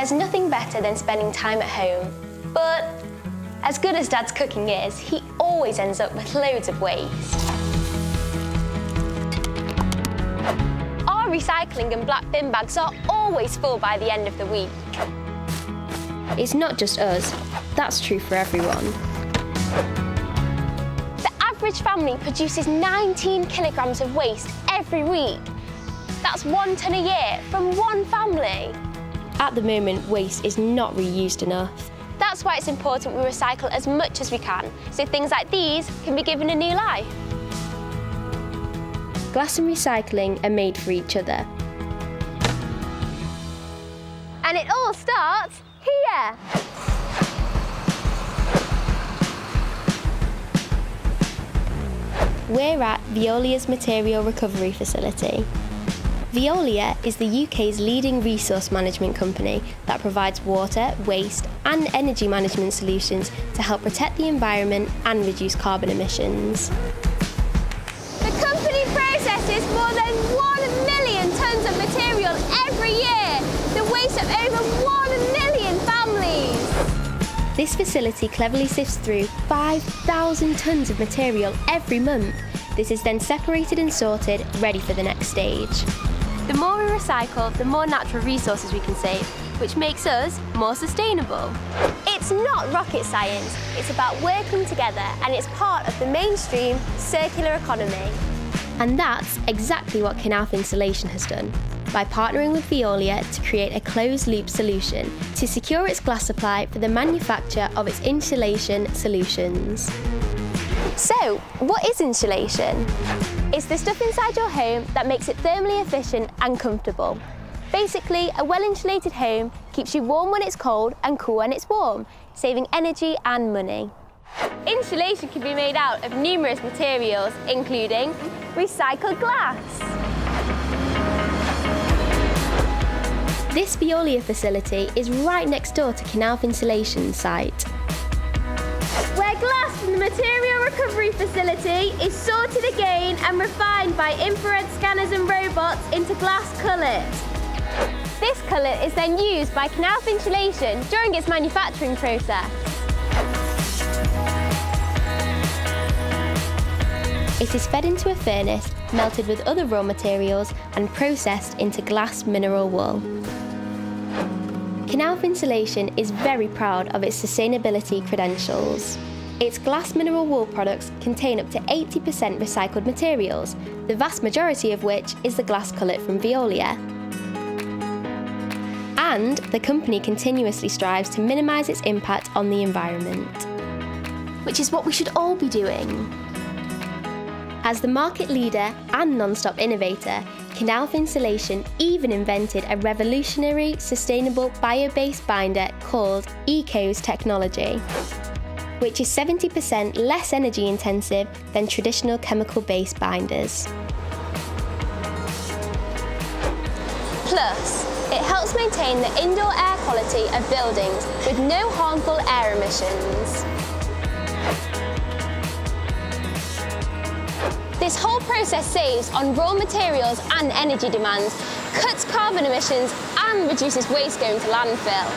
There's nothing better than spending time at home, but as good as Dad's cooking is, he always ends up with loads of waste. Our recycling and black bin bags are always full by the end of the week. It's not just us, that's true for everyone. The average family produces 19 kilograms of waste every week. That's 1 tonne a year from one family. At the moment, waste is not reused enough. That's why it's important we recycle as much as we can, so things like these can be given a new life. Glass and recycling are made for each other. And it all starts here. We're at Veolia's material recovery facility. Veolia is the UK's leading resource management company that provides water, waste and energy management solutions to help protect the environment and reduce carbon emissions. The company processes more than 1 million tonnes of material every year, the waste of over 1 million families. This facility cleverly sifts through 5,000 tonnes of material every month. This is then separated and sorted, ready for the next stage. The more we recycle, the more natural resources we can save, which makes us more sustainable. It's not rocket science, it's about working together, and it's part of the mainstream circular economy. And that's exactly what Knauf Insulation has done, by partnering with Veolia to create a closed-loop solution to secure its glass supply for the manufacture of its insulation solutions. So, what is insulation? It's the stuff inside your home that makes it thermally efficient and comfortable. Basically, a well-insulated home keeps you warm when it's cold and cool when it's warm, saving energy and money. Insulation can be made out of numerous materials, including recycled glass. This Veolia facility is right next door to Knauf Insulation's site. Where glass from the material recovery facility is sorted again and refined by infrared scanners and robots into glass cullet. This cullet is then used by Knauf Insulation during its manufacturing process. It is fed into a furnace, melted with other raw materials and processed into glass mineral wool. Knauf Insulation is very proud of its sustainability credentials. Its glass mineral wool products contain up to 80% recycled materials, the vast majority of which is the glass cullet from Veolia. And the company continuously strives to minimise its impact on the environment. Which is what we should all be doing. As the market leader and non-stop innovator, Knauf Insulation even invented a revolutionary, sustainable bio-based binder called ECOS technology, which is 70% less energy intensive than traditional chemical-based binders. Plus, it helps maintain the indoor air quality of buildings with no harmful air emissions. This whole process saves on raw materials and energy demands, cuts carbon emissions and reduces waste going to landfill.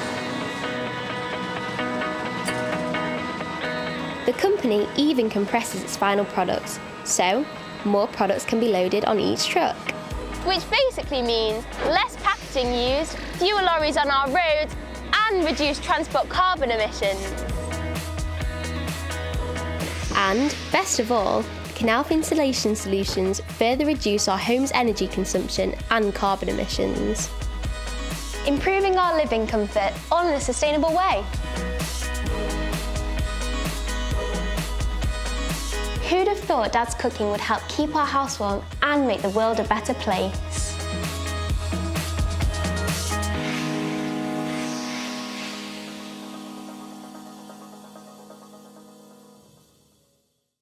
The company even compresses its final products, so more products can be loaded on each truck. Which basically means less packaging used, fewer lorries on our roads and reduced transport carbon emissions. And, best of all, Knauf Insulation solutions further reduce our home's energy consumption and carbon emissions, improving our living comfort all in a sustainable way. Who'd have thought Dad's cooking would help keep our house warm and make the world a better place?